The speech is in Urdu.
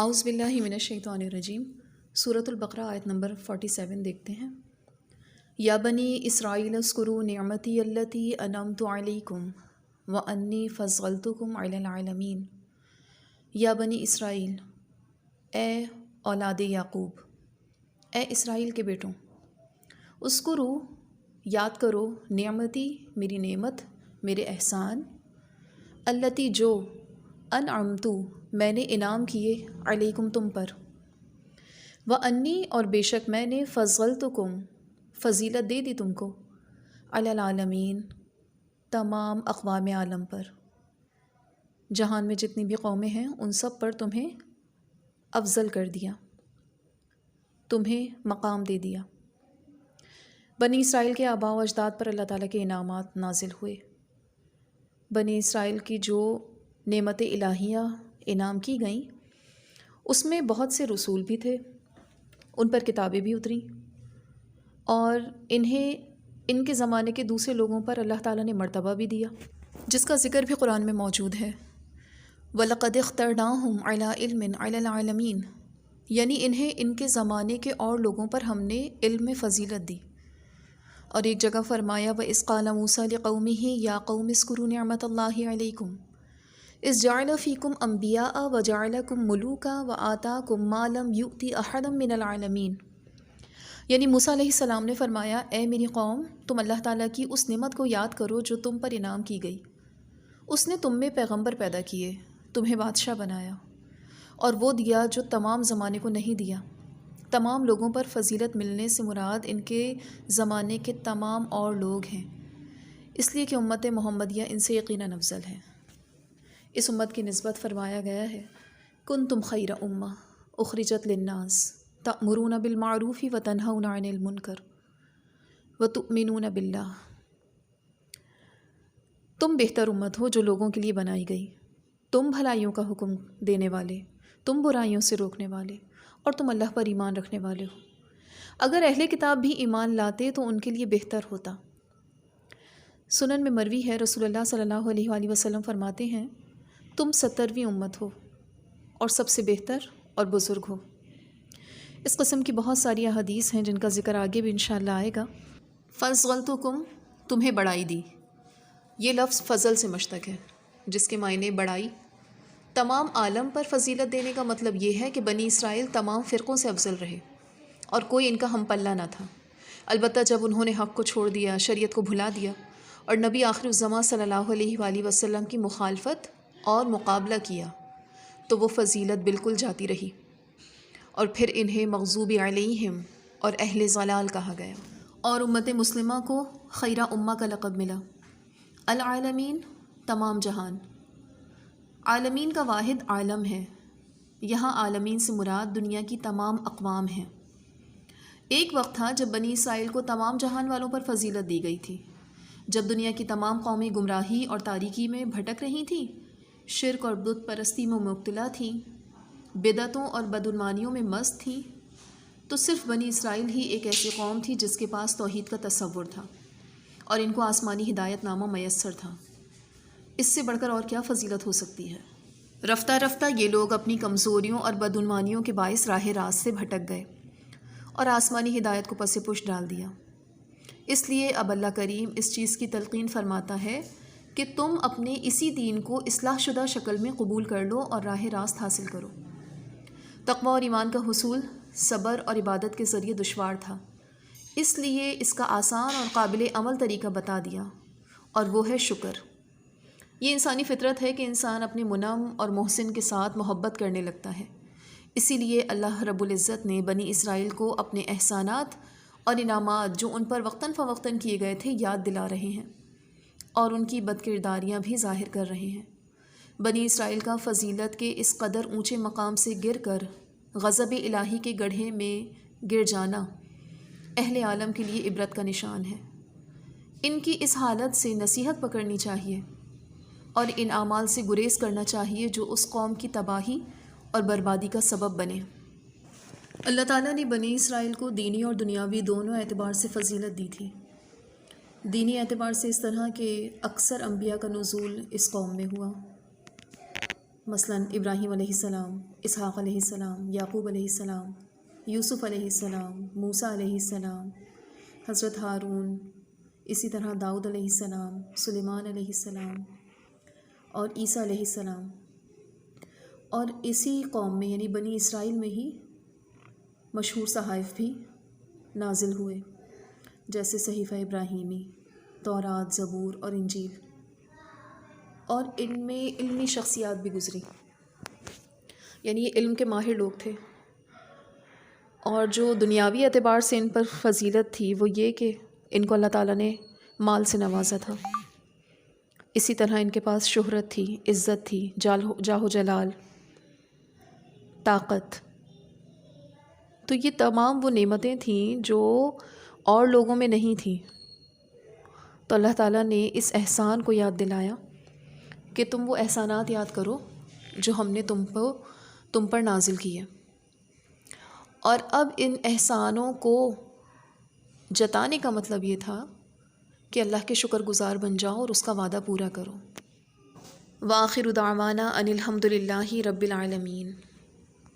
اعوذ باللہ من الشیطان الرجیم۔ سورۃ البقرہ آیت نمبر 47 دیکھتے ہیں۔ یا بنی اسرائیل اذکروا نعمتی التی انعمت علیکم وانی فضلتکم علی العالمین۔ یا بنی اسرائیل، اے اولاد یعقوب، اے اسرائیل کے بیٹوں، اذکروا، یاد کرو، نعمتی، میری نعمت، میرے احسان، التی، جو، انعمتو، میں نے انعام کیے، علیکم، تم پر، وانی، اور بے شک میں نے، فضلتکم، فضیلت دے دی تم کو، علی العالمین، تمام اقوام عالم پر، جہان میں جتنی بھی قومیں ہیں ان سب پر تمہیں افضل کر دیا، تمہیں مقام دے دیا۔ بنی اسرائیل کے آباء و اجداد پر اللہ تعالیٰ کے انعامات نازل ہوئے۔ بنی اسرائیل کی جو نعمت الہیہ انعام کی گئیں اس میں بہت سے رسول بھی تھے، ان پر کتابیں بھی اتریں، اور انہیں ان کے زمانے کے دوسرے لوگوں پر اللہ تعالیٰ نے مرتبہ بھی دیا، جس کا ذکر بھی قرآن میں موجود ہے۔ وَلَقَدِ اخْتَرْنَاهُمْ عَلَىٰ عِلْمٍ عَلَى الْعَالَمِينَ، یعنی انہیں ان کے زمانے کے اور لوگوں پر ہم نے علم میں فضیلت دی۔ اور ایک جگہ فرمایا وَإِذْ قَالَ مُوسَىٰ لِقَوْمِهِ يَا قَوْمِ اذْكُرُوا نِعْمَتَ اللَّهِ عَلَيْكُمْ إِذْ جَعَلَ فِيكُمْ أَنْبِيَاءَ وَجَعَلَكُمْ مُلُوكًا وَآتَاكُمْ مَا لَمْ يُؤْتِ أَحَدًا مِّنَ الْعَالَمِينَ، یعنی موسیٰ علیہ السلام نے فرمایا، اے میری قوم، تم اللہ تعالیٰ کی اس نعمت کو یاد کرو جو تم پر انعام کی گئی۔ اس نے تم میں پیغمبر پیدا کیے، تمہیں بادشاہ بنایا، اور وہ دیا جو تمام زمانے کو نہیں دیا۔ تمام لوگوں پر فضیلت ملنے سے مراد ان کے زمانے کے تمام اور لوگ ہیں، اس لیے کہ امت محمدیہ ان سے یقیناً افضل ہے۔ اس امت کی نسبت فرمایا گیا ہے کنتم خیر امہ اخرجت للناس تأمرون بالمعروف وتنہون عن المنکر وتؤمنون باللہ، تم بہتر امت ہو جو لوگوں کے لیے بنائی گئی، تم بھلائیوں کا حکم دینے والے، تم برائیوں سے روکنے والے، اور تم اللہ پر ایمان رکھنے والے ہو۔ اگر اہل کتاب بھی ایمان لاتے تو ان کے لیے بہتر ہوتا۔ سنن میں مروی ہے، رسول اللہ صلی اللہ علیہ وآلہ وسلم فرماتے ہیں، تم 70ویں امت ہو اور سب سے بہتر اور بزرگ ہو۔ اس قسم کی بہت ساری احادیث ہیں جن کا ذکر آگے بھی انشاءاللہ آئے گا۔ فضلتکم، تمہیں بڑائی دی، یہ لفظ فضل سے مشتق ہے جس کے معنی بڑائی۔ تمام عالم پر فضیلت دینے کا مطلب یہ ہے کہ بنی اسرائیل تمام فرقوں سے افضل رہے اور کوئی ان کا ہم پلہ نہ تھا، البتہ جب انہوں نے حق کو چھوڑ دیا، شریعت کو بھلا دیا اور نبی آخر الزماں صلی اللہ علیہ وآلہ وسلم کی مخالفت اور مقابلہ کیا تو وہ فضیلت بالکل جاتی رہی، اور پھر انہیں مغضوب علیہم اور اہل ضلال کہا گیا، اور امت مسلمہ کو خیرہ امہ کا لقب ملا۔ العالمین، تمام جہان۔ عالمین کا واحد عالم ہے، یہاں عالمین سے مراد دنیا کی تمام اقوام ہیں۔ ایک وقت تھا جب بنی اسرائیل کو تمام جہان والوں پر فضیلت دی گئی تھی، جب دنیا کی تمام قومیں گمراہی اور تاریکی میں بھٹک رہی تھیں، شرک اور بت پرستی میں مبتلا تھیں، بدعتوں اور بدعنوانیوں میں مست تھیں، تو صرف بنی اسرائیل ہی ایک ایسی قوم تھی جس کے پاس توحید کا تصور تھا اور ان کو آسمانی ہدایت نامہ میسر تھا۔ اس سے بڑھ کر اور کیا فضیلت ہو سکتی ہے؟ رفتہ رفتہ یہ لوگ اپنی کمزوریوں اور بدعنوانیوں کے باعث راہ راست سے بھٹک گئے اور آسمانی ہدایت کو پس پش ڈال دیا۔ اس لیے اب اللہ کریم اس چیز کی تلقین فرماتا ہے کہ تم اپنے اسی دین کو اصلاح شدہ شکل میں قبول کر لو اور راہ راست حاصل کرو۔ تقوی اور ایمان کا حصول صبر اور عبادت کے ذریعے دشوار تھا، اس لیے اس کا آسان اور قابل عمل طریقہ بتا دیا، اور وہ ہے شکر۔ یہ انسانی فطرت ہے کہ انسان اپنے منعم اور محسن کے ساتھ محبت کرنے لگتا ہے، اسی لیے اللہ رب العزت نے بنی اسرائیل کو اپنے احسانات اور انعامات جو ان پر وقتاً فوقتاً کیے گئے تھے یاد دلا رہے ہیں، اور ان کی بد کرداریاں بھی ظاہر کر رہے ہیں۔ بنی اسرائیل کا فضیلت کے اس قدر اونچے مقام سے گر کر غضب الہی کے گڑھے میں گر جانا اہل عالم کے لیے عبرت کا نشان ہے۔ ان کی اس حالت سے نصیحت پکڑنی چاہیے اور ان اعمال سے گریز کرنا چاہیے جو اس قوم کی تباہی اور بربادی کا سبب بنے۔ اللہ تعالیٰ نے بنی اسرائیل کو دینی اور دنیاوی دونوں اعتبار سے فضیلت دی تھی۔ دینی اعتبار سے اس طرح کہ اکثر انبیاء کا نزول اس قوم میں ہوا، مثلاً ابراہیم علیہ السلام، اسحاق علیہ السلام، یعقوب علیہ السلام، یوسف علیہ السلام، موسیٰ علیہ السلام، حضرت ہارون، اسی طرح داؤد علیہ السلام، سلیمان علیہ السلام اور عیسیٰ علیہ السلام. اور اسی قوم میں یعنی بنی اسرائیل میں ہی مشہور صحائف بھی نازل ہوئے، جیسے صحیفہ ابراہیمی، تورات، زبور اور انجیل. اور ان میں علمی شخصیات بھی گزری، یعنی یہ علم کے ماہر لوگ تھے. اور جو دنیاوی اعتبار سے ان پر فضیلت تھی وہ یہ کہ ان کو اللہ تعالیٰ نے مال سے نوازا تھا. اسی طرح ان کے پاس شہرت تھی، عزت تھی، جاہ و جلال، طاقت. تو یہ تمام وہ نعمتیں تھیں جو اور لوگوں میں نہیں تھیں. تو اللہ تعالیٰ نے اس احسان کو یاد دلایا کہ تم وہ احسانات یاد کرو جو ہم نے تم پر نازل کیے. اور اب ان احسانوں کو جتانے کا مطلب یہ تھا کہ اللہ کے شکر گزار بن جاؤ اور اس کا وعدہ پورا کرو. وآخر دعوانا ان الحمد للہ رب العالمین.